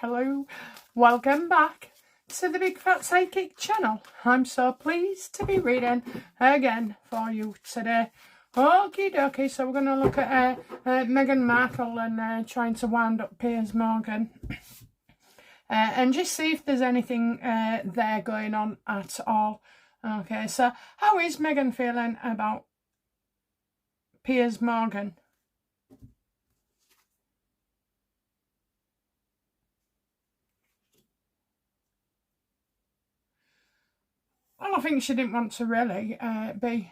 hello. Welcome back to the Big Fat Psychic channel. I'm so pleased to be reading again for you today. Okie dokie, so we're going to look at Meghan Markle and trying to wind up Piers Morgan. And just see if there's anything there going on at all. Okay, so how is Meghan feeling about Piers Morgan? Well, I think she didn't want to really be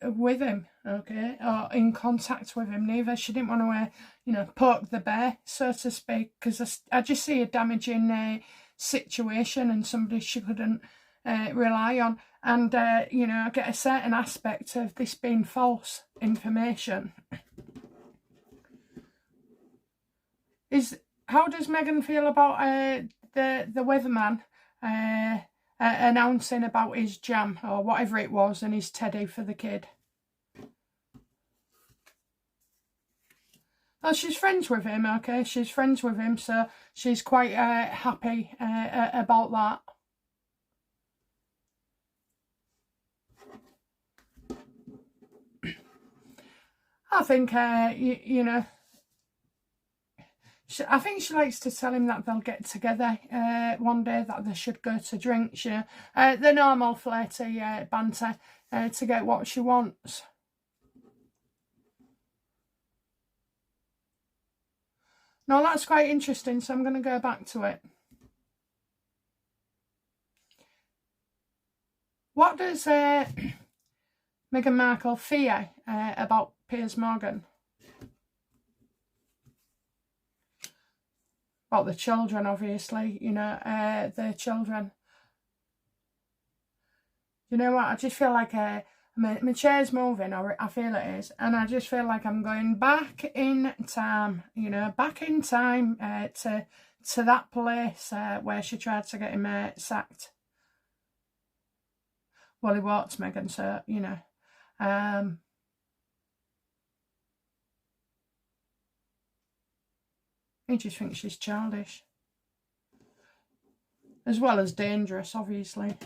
with him, okay, or in contact with him neither. She didn't want to, poke the bear, so to speak, because I just see a damaging situation and somebody she couldn't rely on. And, I get a certain aspect of this being false information. How does Meghan feel about the weatherman announcing about his jam or whatever it was and his teddy for the kid? Well, she's friends with him, okay? She's friends with him, so she's quite happy about that. I think, I think she likes to tell him that they'll get together one day, that they should go to drinks, the normal flirty banter to get what she wants. Now that's quite interesting, so I'm going to go back to it. What does Meghan Markle fear about Piers Morgan? About the children, obviously, their children. You know what? I just feel like my chair's moving, or I feel it is, and I just feel like I'm going back in time, back in time to that place where she tried to get him sacked. Well, he walked Meghan, so, he just thinks she's childish. As well as dangerous, obviously.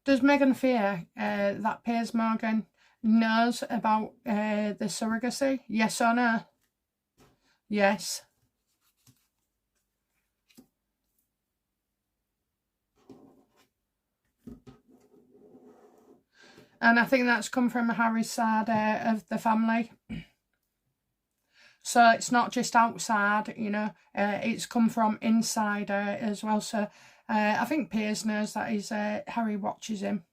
Does Meghan fear that Piers Morgan knows about the surrogacy? Yes or no? Yes. And I think that's come from Harry's side of the family. So it's not just outside, it's come from inside as well. So I think Piers knows that Harry watches him.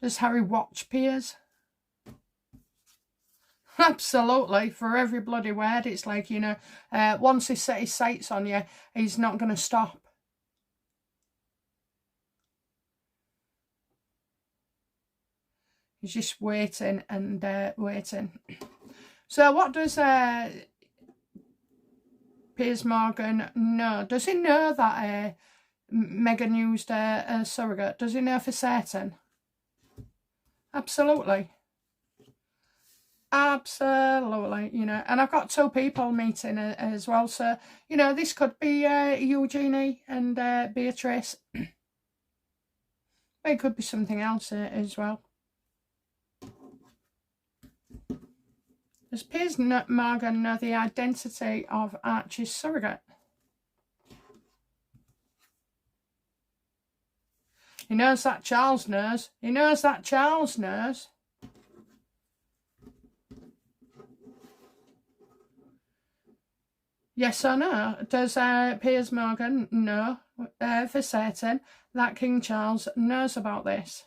Does Harry watch Piers? Absolutely, for every bloody word. It's like, once he set his sights on you, he's not going to stop. He's just waiting and waiting. So what does Piers Morgan know? Does he know that Meghan used a surrogate? Does he know for certain? Absolutely. Absolutely, and I've got two people meeting as well. So, this could be Eugenie and Beatrice. It could be something else as well. Does Piers Morgan know the identity of Archie's surrogate? He knows that Charles knows. He knows that Charles knows. Yes or no? Does Piers Morgan know for certain that King Charles knows about this?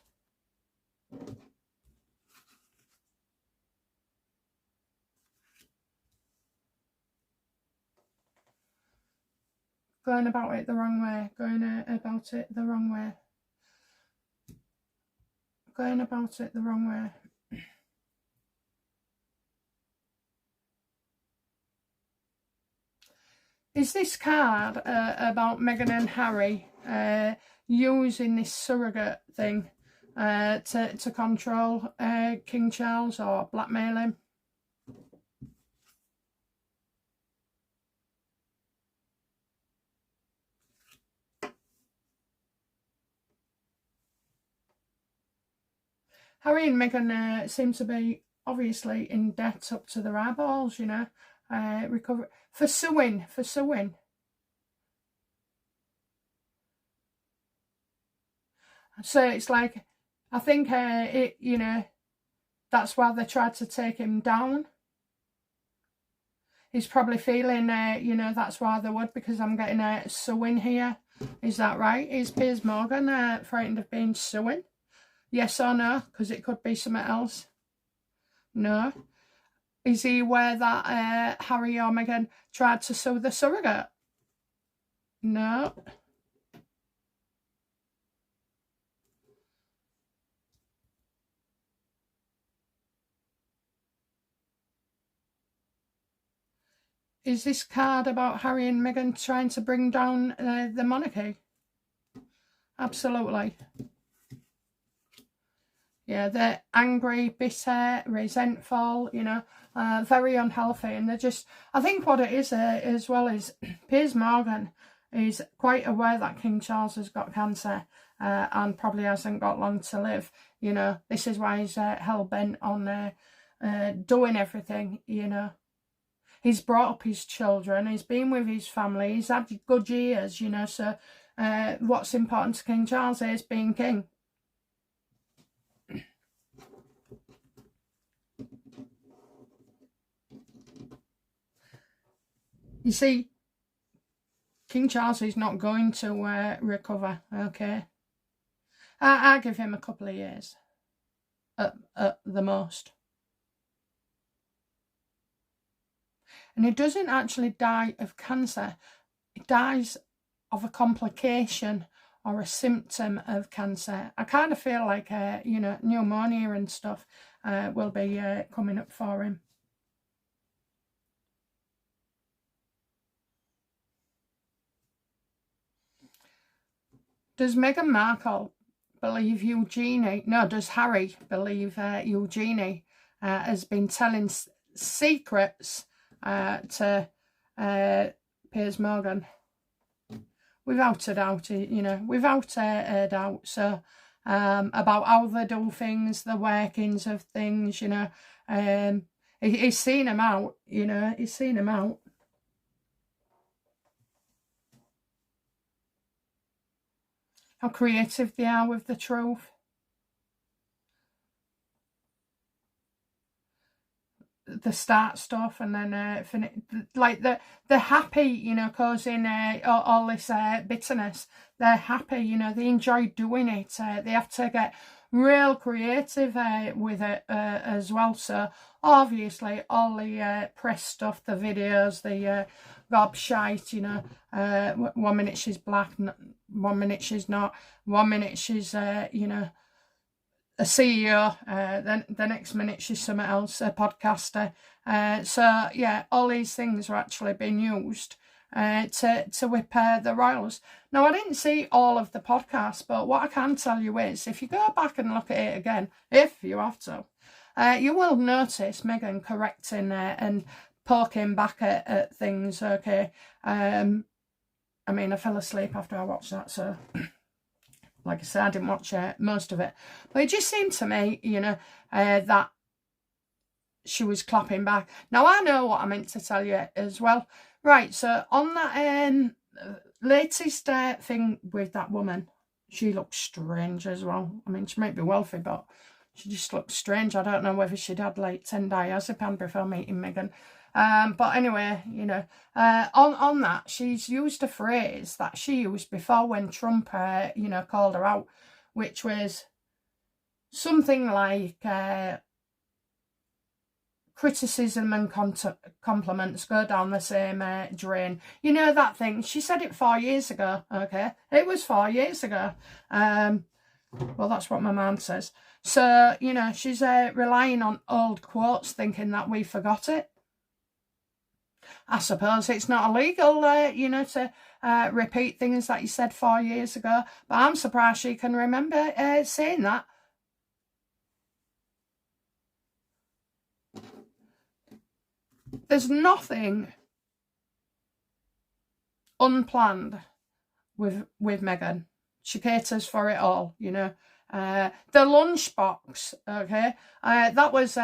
Going about it the wrong way. Going about it the wrong way. Going about it the wrong way. Is this card about Meghan and Harry using this surrogate thing to control King Charles or blackmail him. Harry and Meghan seem to be obviously in debt up to their eyeballs, you know, recover for suing. So it's like, I think you know, that's why they tried to take him down. He's probably feeling, you know, that's why they would, because I'm getting suing here. Is that right? Is Piers Morgan frightened of being suing? Yes or no? Because it could be something else. No. Is he aware that Harry or Meghan tried to sue the surrogate? No. Is this card about Harry and Meghan trying to bring down the monarchy? Absolutely. Yeah, they're angry, bitter, resentful, you know, very unhealthy. And they're just, I think what it is as well is Piers Morgan is quite aware that King Charles has got cancer and probably hasn't got long to live. You know, this is why he's hell-bent on doing everything, you know. He's brought up his children, he's been with his family, he's had good years, you know. So what's important to King Charles is being king. You see, King Charles is not going to recover, okay? I give him a couple of years at the most. And he doesn't actually die of cancer. He dies of a complication or a symptom of cancer. I kind of feel like, you know, pneumonia and stuff will be coming up for him. Does Meghan Markle believe Eugenie? No, does Harry believe Eugenie has been telling secrets to Piers Morgan? Without a doubt, you know, without a doubt. So about how they do things, the workings of things, you know. He's seen them out, you know, he's seen them out. How creative they are with the truth. The start stuff and then finish, like they're happy, you know, causing all this bitterness. They're happy, you know, they enjoy doing it. They have to get real creative with it as well. So obviously all the press stuff, the videos, the gobshite, you know, 1 minute she's black, 1 minute she's not, 1 minute she's you know, a CEO, then the next minute she's something else, a podcaster. So yeah, all these things are actually being used to whip the royals. Now, I didn't see all of the podcast, but what I can tell you is, if you go back and look at it again, if you have to, you will notice Meghan correcting and poking back at things, okay? I mean, I fell asleep after I watched that, so... Like I said, I didn't watch most of it. But it just seemed to me, you know, that she was clapping back. Now, I know what I meant to tell you as well. Right, so on that latest thing with that woman, she looks strange as well. I mean, she might be wealthy, but she just looks strange. I don't know whether she'd had like 10 diazepam before meeting Meghan. But anyway, you know, on that, she's used a phrase that she used before when Trump, you know, called her out, which was something like criticism and compliments go down the same drain. You know that thing? She said it 4 years ago, okay? It was 4 years ago. Well, that's what my mum says. So, you know, she's relying on old quotes, thinking that we forgot it. I suppose it's not illegal, you know, to repeat things that you said 4 years ago. But I'm surprised she can remember saying that There's nothing unplanned with Meghan. She caters for it all, you know. The lunchbox, okay, that was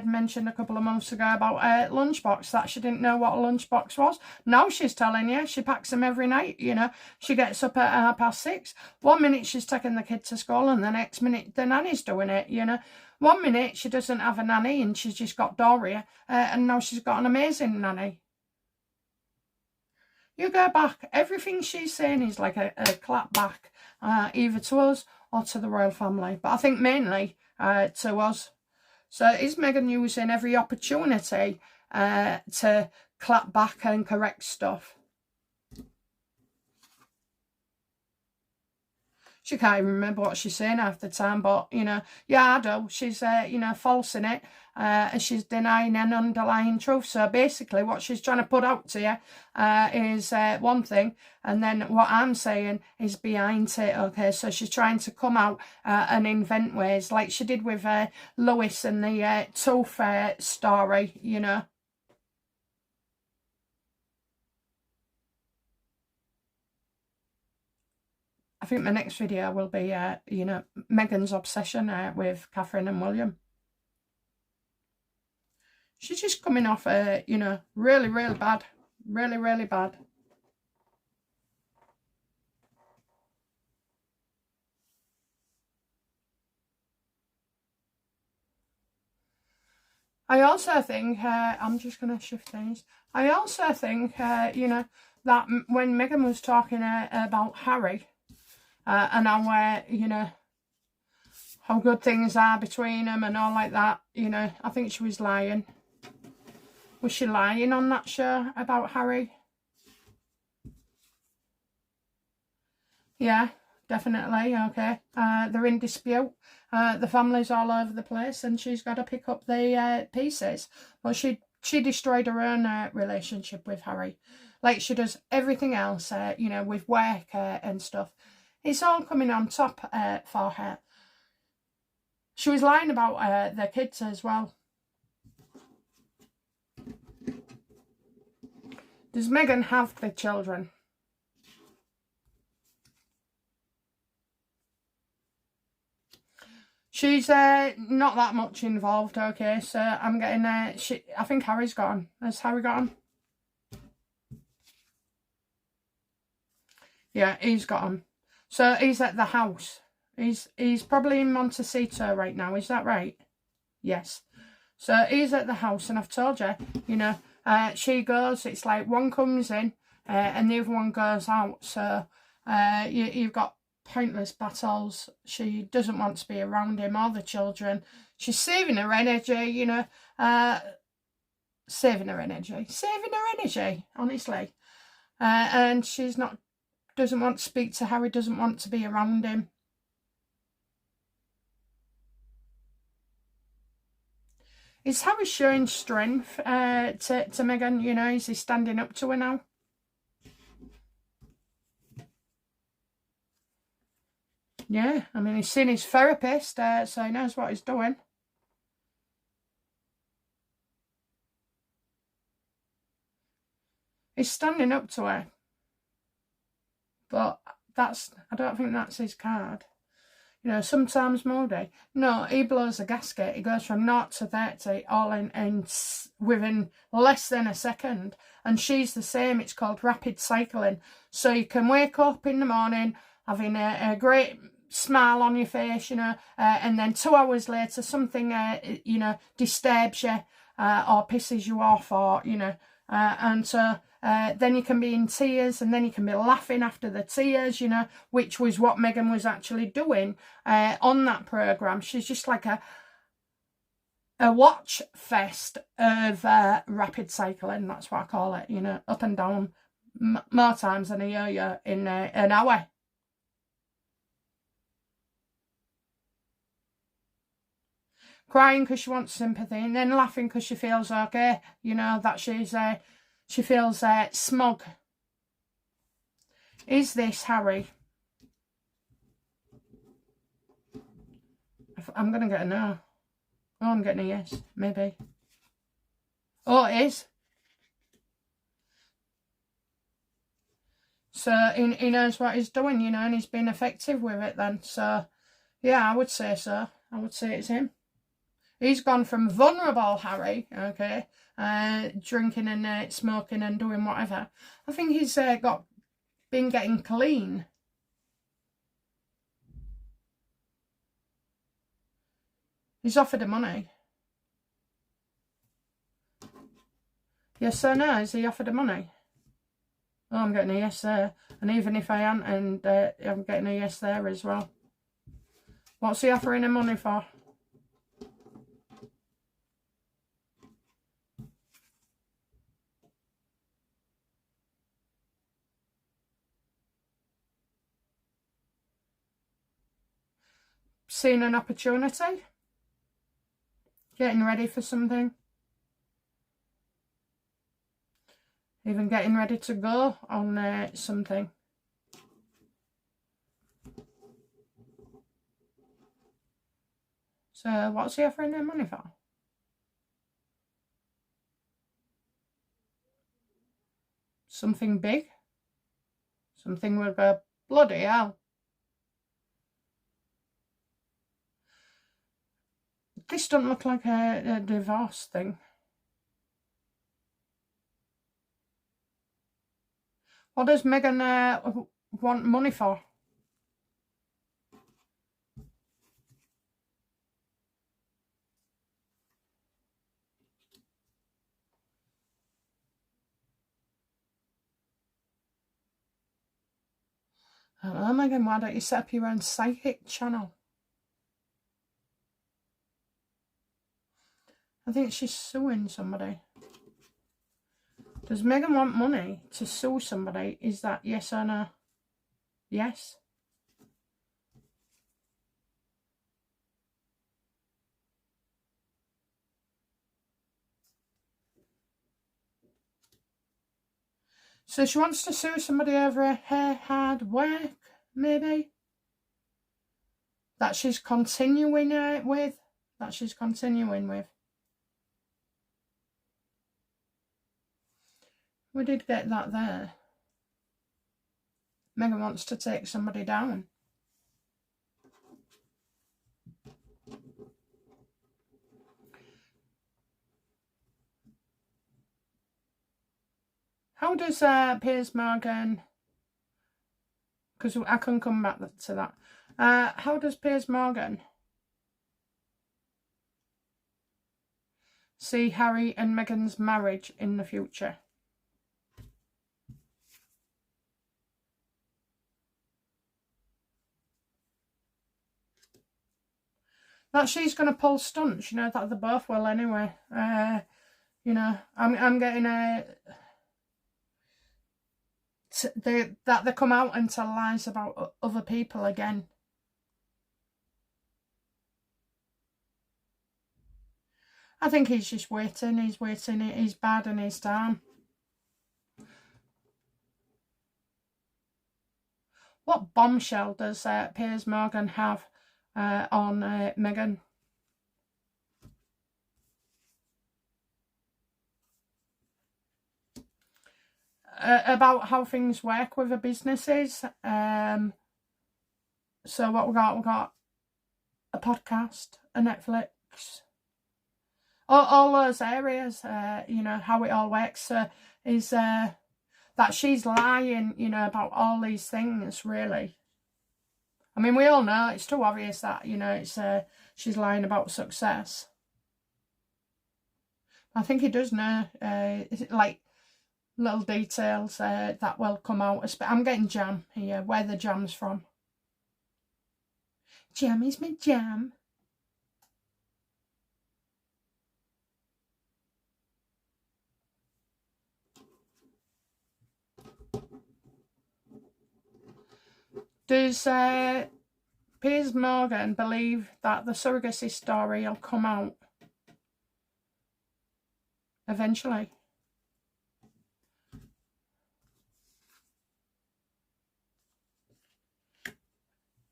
mentioned a couple of months ago about lunchbox, that she didn't know what a lunchbox was. Now she's telling you she packs them every night, you know. She gets up at 6:30. 1 minute she's taking the kid to school and the next minute the nanny's doing it, you know. 1 minute she doesn't have a nanny and she's just got Doria, and now she's got an amazing nanny. You go back, everything she's saying is like a clap back, either to us or to the royal family. But I think mainly to us. So is Meghan using every opportunity to clap back and correct stuff? She can't even remember what she's saying half the time, but, you know, yeah, I do. She's, you know, false in it, and she's denying an underlying truth. So basically what she's trying to put out to you is one thing, and then what I'm saying is behind it, okay? So she's trying to come out and invent ways, like she did with Lewis and the tooth story, you know. I think my next video will be, you know, Meghan's obsession with Catherine and William. She's just coming off, you know, really, really bad. Really, really bad. I also think, I'm just going to shift things. I also think, you know, that when Meghan was talking about Harry, and how, you know, how good things are between them and all like that, you know, I think she was lying. Was she lying on that show about Harry? Yeah, definitely, okay. They're in dispute. The family's all over the place and she's got to pick up the pieces. Well, she destroyed her own relationship with Harry. Like she does everything else, you know, with work and stuff. It's all coming on top for her. She was lying about their kids as well. Does Meghan have the children? She's not that much involved, okay, so I'm getting, I think Harry's got him. Has Harry got him? Yeah, he's got him. So he's at the house. He's probably in Montecito right now, is that right? Yes. So he's at the house and I've told you, you know, she goes, it's like one comes in and the other one goes out. So you've got pointless battles. She doesn't want to be around him or the children. She's saving her energy, you know, saving her energy, honestly. And she's not, doesn't want to speak to Harry, doesn't want to be around him. Is Harry showing strength to Meghan, you know, is he standing up to her now? Yeah, I mean, he's seen his therapist, so he knows what he's doing. He's standing up to her. But I don't think that's his card. You know, sometimes Modi, no, he blows a gasket. He goes from 0 to 30 all in within less than a second. And she's the same. It's called rapid cycling. So you can wake up in the morning having a great smile on your face, you know, and then 2 hours later something, you know, disturbs you or pisses you off, or, you know, and so then you can be in tears and then you can be laughing after the tears, you know, which was what Meghan was actually doing on that programme. She's just like a watch fest of rapid cycling, that's what I call it, you know, up and down more times than a yo-yo in an hour. Crying because she wants sympathy and then laughing because she feels okay, you know, that she feels smug. Is this Harry? I'm going to get a no. Oh, I'm getting a yes, maybe. Oh, it is. So he knows what he's doing, you know, and he's been effective with it then. So, yeah, I would say so. I would say it's him. He's gone from vulnerable Harry, okay, drinking and smoking and doing whatever. I think he's been getting clean. He's offered her money. Yes or no? Has he offered her money? Oh, I'm getting a yes there. And even if I am, and I'm getting a yes there as well. What's he offering her money for? Seeing an opportunity? Getting ready for something? Even getting ready to go on something? So what's he offering their money for? Something big? Something with a bloody hell. This doesn't look like a divorce thing. What does Meghan want money for? Oh, Meghan, why don't you set up your own psychic channel? I think she's suing somebody. Does Meghan want money to sue somebody? Is that yes or no? Yes. So she wants to sue somebody over her hard work, maybe? That she's continuing with? That she's continuing with? We did get that there. Meghan wants to take somebody down. How does Piers Morgan, because I can come back to that. How does Piers Morgan see Harry and Meghan's marriage in the future? That she's going to pull stunts, you know, that they both will anyway. You know, I'm getting that they come out and tell lies about other people again. I think he's just waiting. He's waiting. He's biding his time. What bombshell does Piers Morgan have on Meghan? About how things work with the businesses. So what we got a podcast, a Netflix, all those areas. You know how it all works. Is that she's lying? You know about all these things. Really, I mean, we all know it's too obvious that you know it's she's lying about success. I think he does know. Like little details that will come out. I'm getting jam here. Where the jam's from? Jam is my jam. Does Piers Morgan believe that the surrogacy story will come out eventually?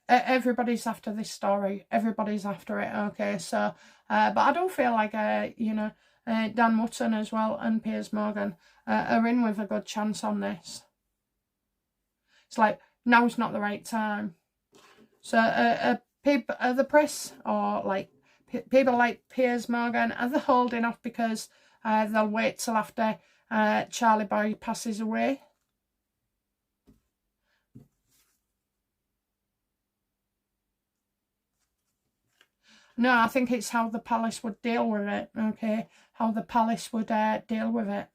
Everybody's after this story. Everybody's after it. Okay, so but I don't feel like you know Dan Mutton as well and Piers Morgan are in with a good chance on this. It's like, now's not the right time. So the press, or like people like Piers Morgan, are they holding off because they'll wait till after Charlie Boy passes away? No, I think it's how the palace would deal with it, okay? How the palace would deal with it.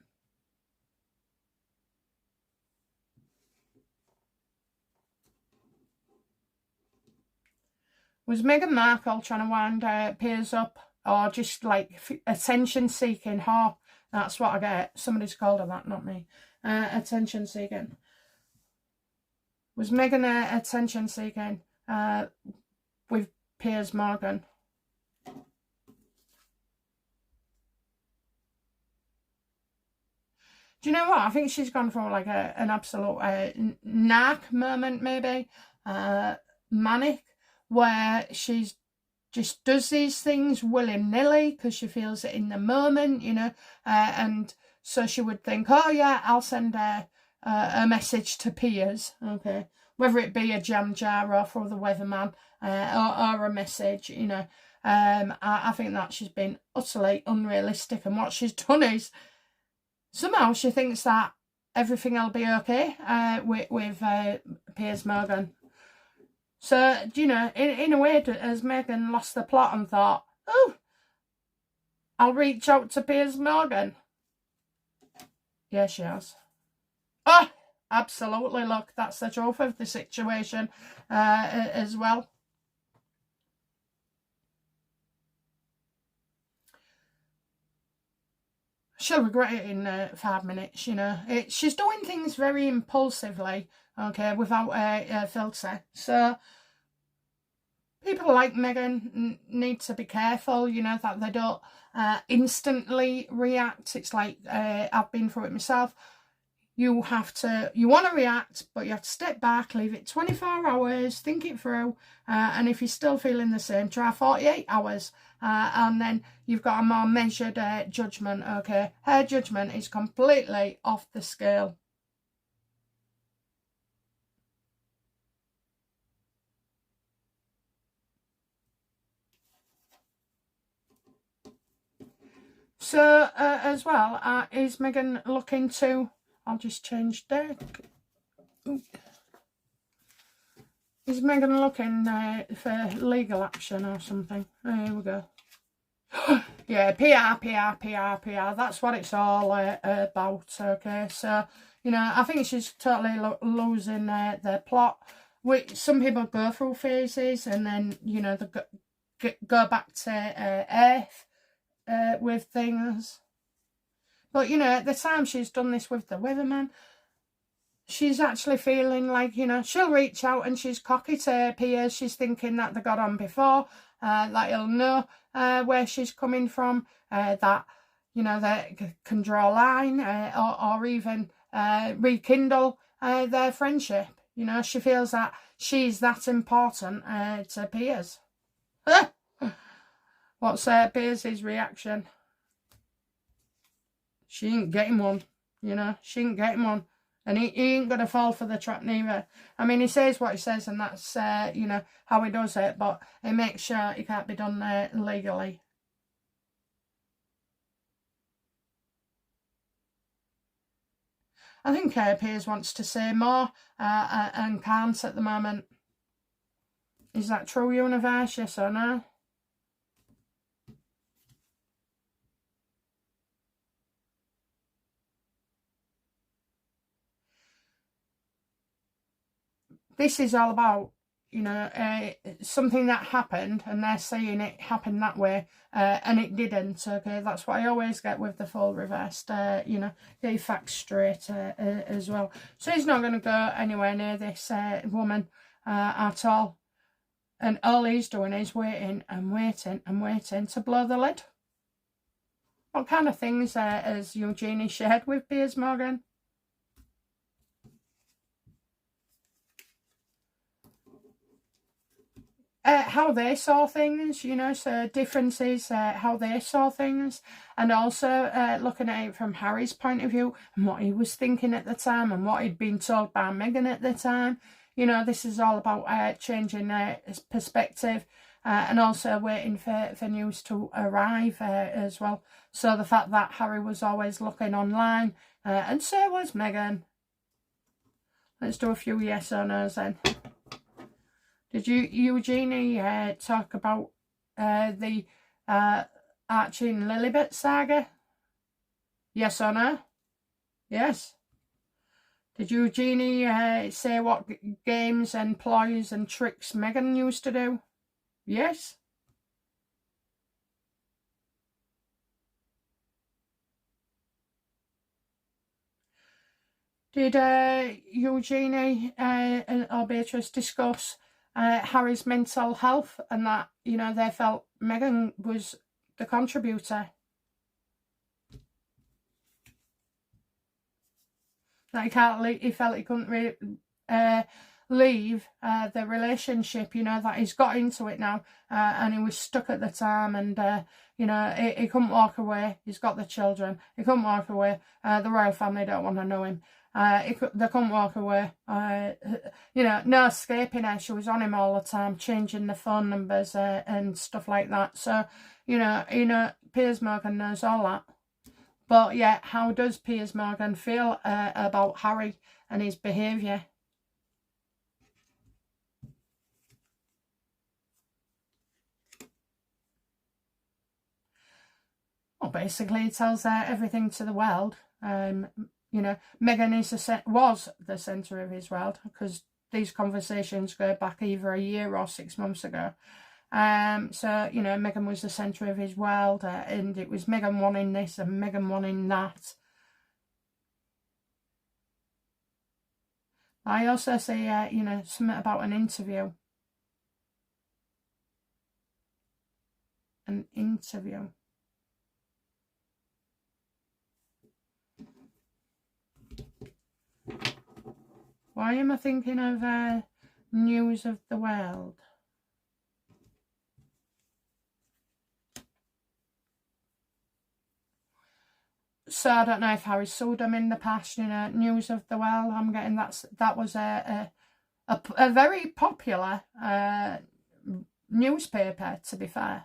Was Meghan Markle trying to wind Piers up, or just like attention seeking? Oh, that's what I get. Somebody's called her that, not me. Attention seeking. Was Meghan attention seeking with Piers Morgan? Do you know what? I think she's gone for like an absolute narc moment, maybe manic, where she's just does these things willy-nilly because she feels it in the moment, you know, and so she would think, oh yeah, I'll send a message to Piers, okay, whether it be a jam jar or for the weatherman, or a message, you know. I think that she's been utterly unrealistic, and what she's done is somehow she thinks that everything will be okay with Piers Morgan. So, you know, in a way, has Meghan lost the plot and thought, oh, I'll reach out to Piers Morgan? Yeah, she has. Oh, absolutely, look, that's the truth of the situation as well. She'll regret it in 5 minutes, you know. She's doing things very impulsively, okay, without a filter. So people like Meghan need to be careful, you know, that they don't instantly react. It's like, I've been through it myself. You want to react, but you have to step back, leave it 24 hours, think it through, and if you're still feeling the same, try 48 hours, and then you've got a more measured judgment, okay? Her judgment is completely off the scale. So, as well, is Meghan looking to... I'll just change deck. Ooh. Is Meghan looking for legal action or something? Here we go. Yeah, PR. That's what it's all about, okay? So, you know, I think she's totally losing their plot. Some people go through phases and then, you know, they go back to earth with things. But, you know, at the time she's done this with the weatherman, she's actually feeling like, you know, she'll reach out and she's cocky to Piers. She's thinking that they got on before, that he'll know where she's coming from, that, you know, they can draw a line or even rekindle their friendship. You know, she feels that she's that important to Piers. What's Piers' reaction? She ain't getting one, you know, she ain't getting one. And he ain't going to fall for the trap neither. I mean, he says what he says, and that's, you know, how he does it. But he makes sure it can't be done legally. I think Piers wants to say more and can't at the moment. Is that true, universe? Yes or no? This is all about, you know, something that happened, and they're saying it happened that way, and it didn't, okay? That's what I always get with the full reversed, you know, get your facts straight as well. So he's not going to go anywhere near this woman at all. And all he's doing is waiting and waiting and waiting to blow the lid. What kind of things has Eugenie shared with Piers Morgan? how they saw things, you know, so differences, how they saw things, and also looking at it from Harry's point of view and what he was thinking at the time and what he'd been told by Meghan at the time. You know, this is all about changing his perspective and also waiting for news to arrive as well. So the fact that Harry was always looking online and so was Meghan. Let's do a few yes or no's then. Did Eugenie talk about the Archie and Lilibet saga? Yes or no? Yes. Did Eugenie say what games and ploys and tricks Meghan used to do? Yes. Did Eugenie or Beatrice discuss Harry's mental health and that, you know, they felt Meghan was the contributor? That he felt he couldn't leave the relationship, you know, that he's got into it now and he was stuck at the time and, you know, he couldn't walk away. He's got the children. He couldn't walk away. The royal family don't want to know him. They couldn't walk away. You know, no escaping her. She was on him all the time, changing the phone numbers and stuff like that. So, you know, Piers Morgan knows all that. But yeah, how does Piers Morgan feel about Harry and his behaviour? Well, basically, he tells everything to the world. You know, Meghan was the centre of his world because these conversations go back either a year or 6 months ago. So, you know, Meghan was the centre of his world and it was Meghan wanting this and Meghan wanting that. I also say, you know, something about an interview. An interview. Why am I thinking of news of the world? So I don't know if Harry sued them in the past, you know, news of the world. I'm getting that was a very popular newspaper, to be fair.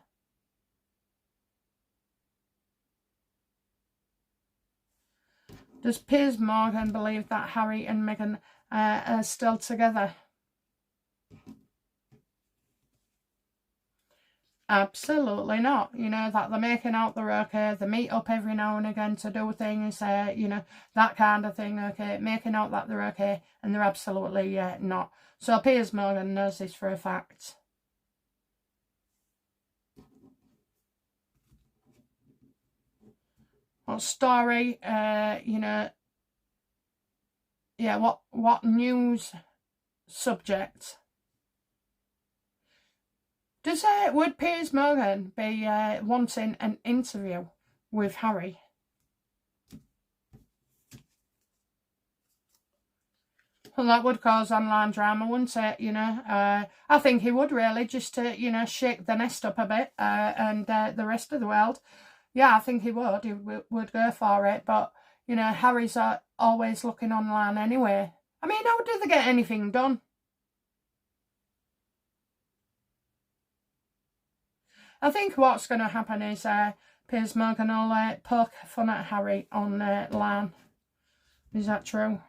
Does Piers Morgan believe that Harry and Meghan are still together? Absolutely not. You know, that they're making out they're okay. They meet up every now and again to do things, you know, that kind of thing, okay. Making out that they're okay, and they're absolutely not. So Piers Morgan knows this for a fact. What story, you know, yeah, what news subject? Would Piers Morgan be wanting an interview with Harry? Well, that would cause online drama, wouldn't it? You know, I think he would really, just to, you know, shake the nest up a bit and the rest of the world. Yeah, I think he would. He would go for it. But, you know, Harry's always looking online anyway. I mean, how do they get anything done? I think what's going to happen is Piers Morgan will poke fun at Harry online. Is that true?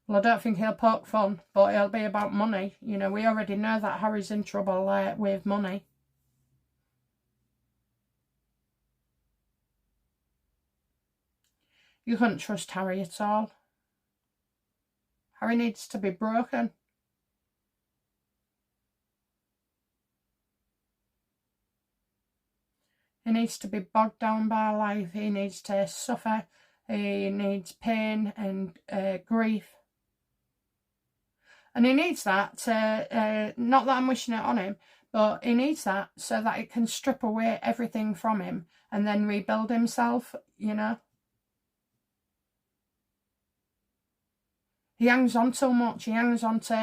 Well, I don't think he'll poke fun, but it'll be about money. You know, we already know that Harry's in trouble with money. You couldn't trust Harry at all. Harry needs to be broken. He needs to be bogged down by life. He needs to suffer. He needs pain and grief. And he needs that to, not that I'm wishing it on him, but he needs that so that it can strip away everything from him and then rebuild himself, you know. He hangs on too much. He hangs on to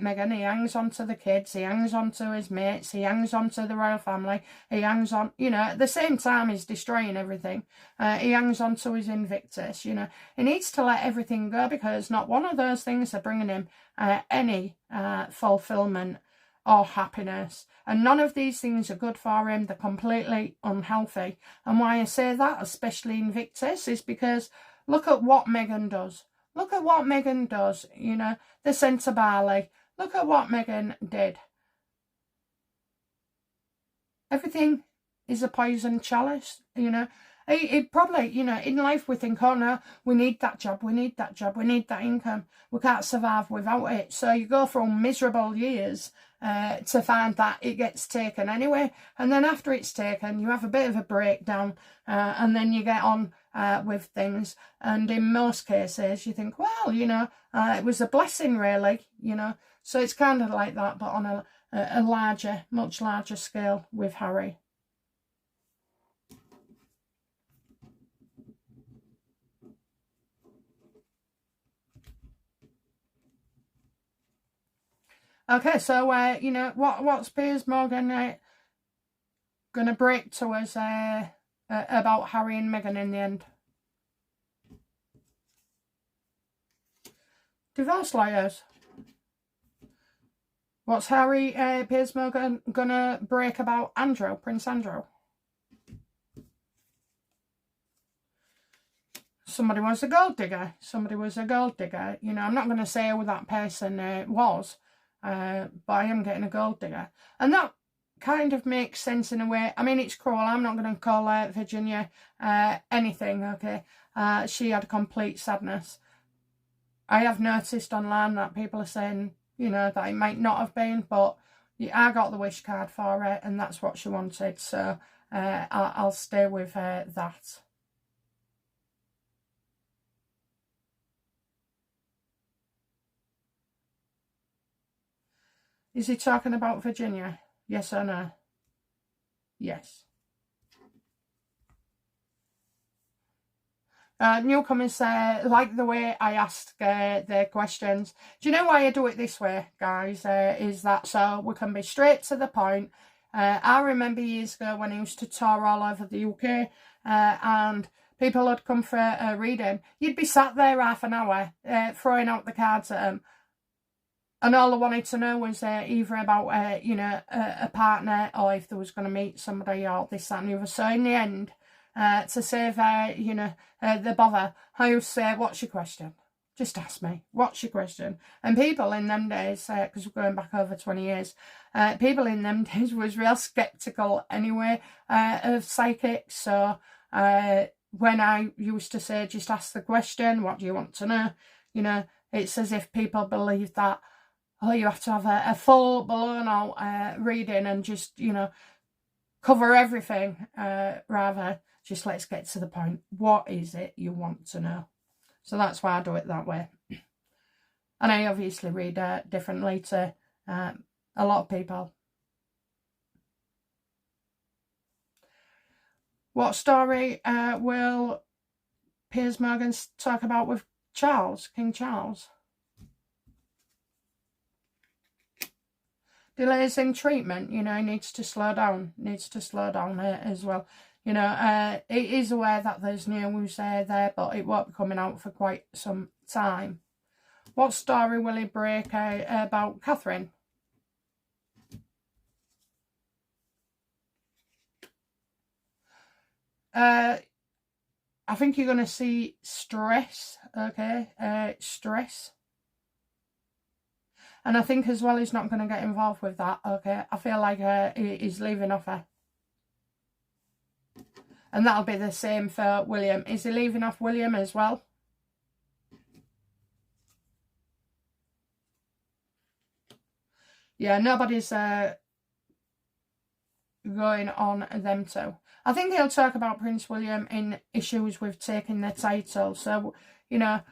Meghan. He hangs on to the kids. He hangs on to his mates. He hangs on to the royal family. He hangs on, you know, at the same time he's destroying everything. He hangs on to his Invictus, you know. He needs to let everything go because not one of those things are bringing him any fulfillment or happiness. And none of these things are good for him. They're completely unhealthy. And why I say that, especially Invictus, is because look at what Meghan does. Look at what Meghan does, you know, the scent of barley. Look at what Meghan did. Everything is a poison chalice, you know. It probably, you know, in life we think, oh no, we need that job, we need that job, we need that income. We can't survive without it. So you go through miserable years to find that it gets taken anyway. And then after it's taken, you have a bit of a breakdown and then you get on with things. And in most cases, you think, well, you know, it was a blessing really, you know. So it's kind of like that, but on a larger, much larger scale with Harry. Okay, so, you know, what's Piers Morgan going to break to us about Harry and Meghan in the end? Divorce lawyers. What's Harry, Piers Morgan going to break about Andrew, Prince Andrew? Somebody was a gold digger. Somebody was a gold digger. You know, I'm not going to say who that person was. But I am getting a gold digger. And that kind of makes sense in a way. I mean, it's cruel. I'm not going to call Virginia anything, okay? She had a complete sadness. I have noticed online that people are saying, you know, that it might not have been, but I got the wish card for her and that's what she wanted. So I'll stay with that. Is he talking about Virginia? Yes or no? Yes. Newcomers like the way I ask their questions. Do you know why I do it this way, guys? Is that so we can be straight to the point. I remember years ago when I used to tour all over the UK and people would come for a reading. You'd be sat there half an hour throwing out the cards at them. And all I wanted to know was either about, you know, a partner or if they was going to meet somebody or this, that and the other. So in the end, to save, you know, the bother, I used to say, what's your question? Just ask me, what's your question? And people in them days, because we're going back over 20 years, people in them days was real sceptical anyway of psychics. So when I used to say, just ask the question, what do you want to know? You know, it's as if people believe that, oh, you have to have a full blown out reading and just, you know, cover everything. Rather, just let's get to the point. What is it you want to know? So that's why I do it that way. And I obviously read differently to a lot of people. What story will Piers Morgan talk about with Charles, King Charles? Delays in treatment, you know, he needs to slow down as well. You know, he is aware that there's news there, but it won't be coming out for quite some time. What story will he break about Catherine? I think you're going to see stress, okay, stress. And I think as well he's not going to get involved with that, okay. I feel like he's leaving off her. And that'll be the same for William. Is he leaving off William as well? Yeah, nobody's going on them two. I think he'll talk about Prince William in issues with taking the title. So, you know,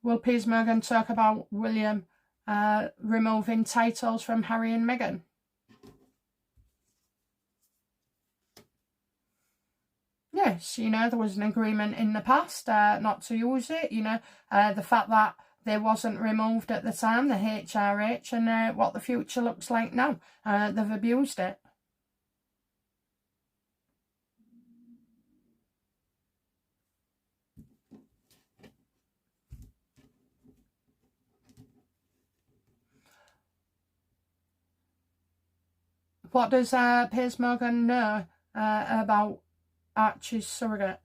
will Piers Morgan talk about William removing titles from Harry and Meghan? this. You know, there was an agreement in the past not to use it. You know, the fact that they wasn't removed at the time, the HRH, and what the future looks like now. They've abused it. What does Piers Morgan know about Archie's surrogate?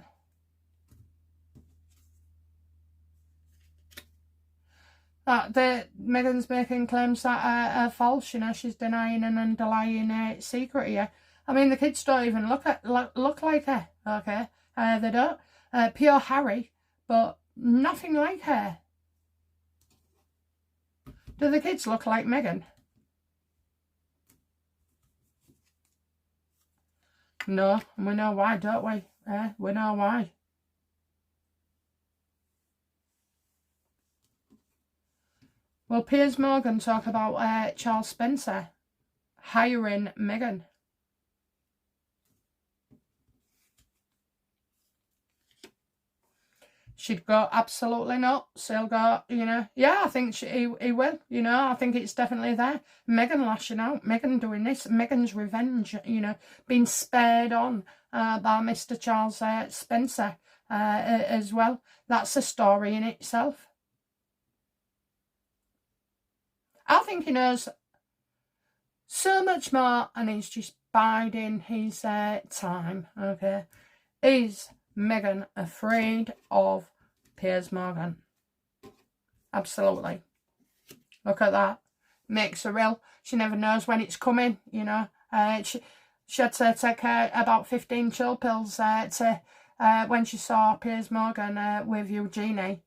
Meghan's making claims that are false. You know, she's denying an underlying secret here. I mean, the kids don't even look like her. Okay, they don't. Pure Harry, but nothing like her. Do the kids look like Meghan? No, and we know why, don't we? We know why. Well, Piers Morgan talk about Charles Spencer hiring Meghan. She'd go absolutely nuts. He'll go, you know, yeah, I think he will, you know, I think it's definitely there. Meghan lashing out, Meghan doing this, Meghan's revenge, you know, being spared on by Mr. Charles Spencer as well. That's a story in itself. I think he knows so much more and he's just biding his time, okay? Is Meghan afraid of Piers Morgan? Absolutely. Look at that. Makes her ill. She never knows when it's coming, you know. She had to take about 15 chill pills to when she saw Piers Morgan with Eugenie.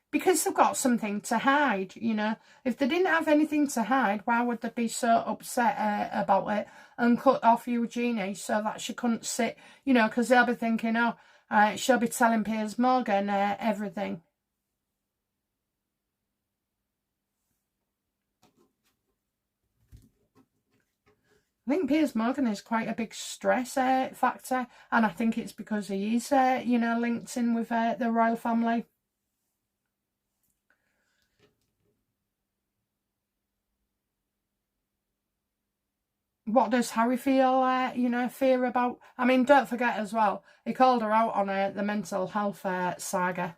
Because they've got something to hide, you know. If they didn't have anything to hide, why would they be so upset about it and cut off Eugenie so that she couldn't sit, you know, because they'll be thinking, oh, she'll be telling Piers Morgan everything. I think Piers Morgan is quite a big stress factor, and I think it's because he is, you know, linked in with the royal family. What does Harry feel, you know, fear about? I mean, don't forget as well, he called her out on the mental health saga.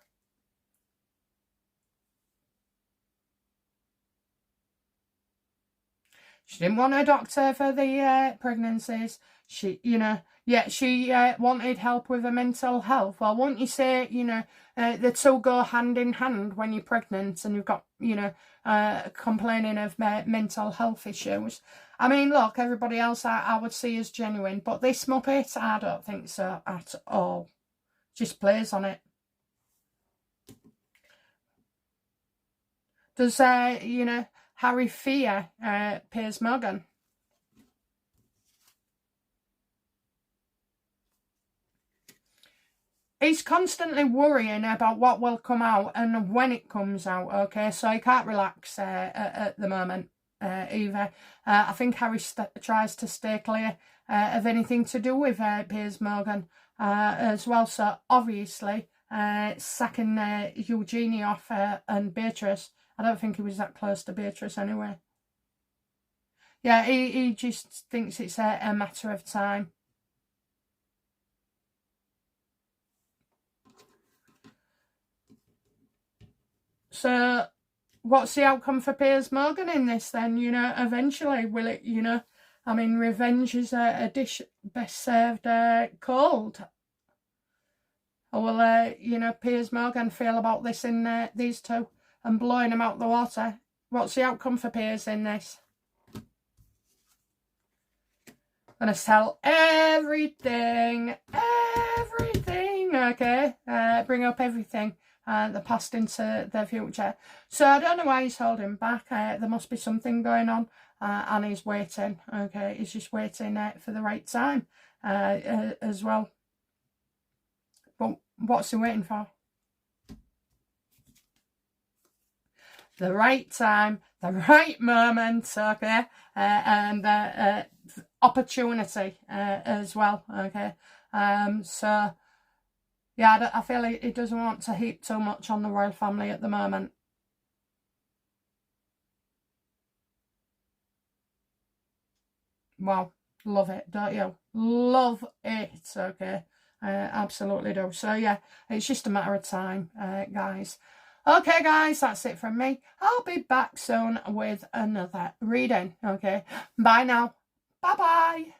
She didn't want a doctor for the pregnancies. She, you know, she wanted help with her mental health. Well, won't you say, you know, the two go hand in hand when you're pregnant and you've got, you know, complaining of mental health issues. I mean, look, everybody else I would see as genuine, but this Muppet, I don't think so at all. Just plays on it. Does, you know, Harry fear Piers Morgan? He's constantly worrying about what will come out and when it comes out, okay? So he can't relax at the moment either. I think Harry tries to stay clear of anything to do with Piers Morgan as well. So obviously, sacking Eugenie off and Beatrice, I don't think he was that close to Beatrice anyway. Yeah, he just thinks it's a matter of time. So, what's the outcome for Piers Morgan in this then? You know, eventually, will it, you know, I mean, revenge is a dish best served cold. Or will, you know, Piers Morgan feel about this in these two and blowing them out the water? What's the outcome for Piers in this? Gonna sell everything, okay? Bring up everything. The past into the future. So I don't know why he's holding back. There must be something going on and he's waiting. Okay, he's just waiting for the right time as well. But what's he waiting for? The right time, the right moment, okay? And opportunity as well. Okay, so yeah, I feel he doesn't want to heap too much on the royal family at the moment. Wow, love it, don't you? Love it. Okay, absolutely do. So yeah, it's just a matter of time, guys. Okay, guys, that's it from me. I'll be back soon with another reading. Okay, bye now. Bye bye.